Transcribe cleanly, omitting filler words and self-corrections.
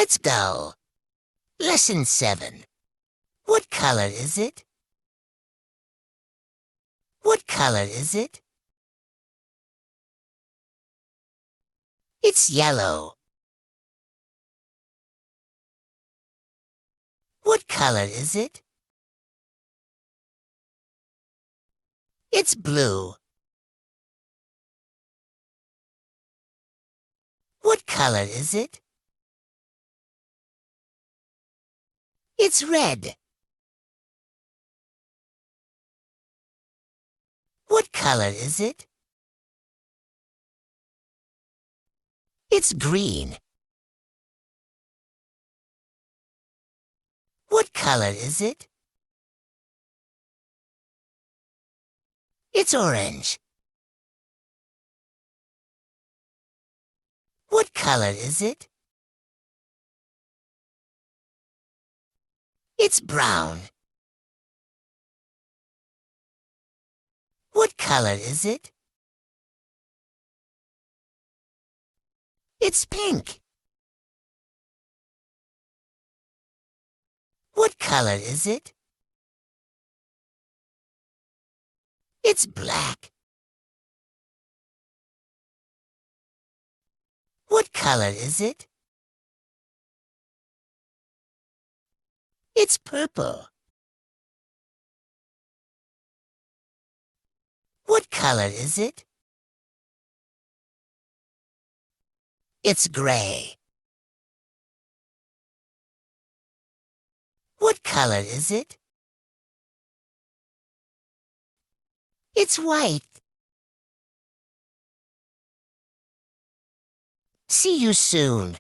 Let's go. Lesson 7. What color is it? What color is it? It's yellow. What color is it? It's blue. What color is it? It's red. What color is it? It's green. What color is it? It's orange. What color is it? It's brown. What color is it? It's pink. What color is it? It's black. What color is it? It's purple. What color is it? It's gray. What color is it? It's white. See you soon.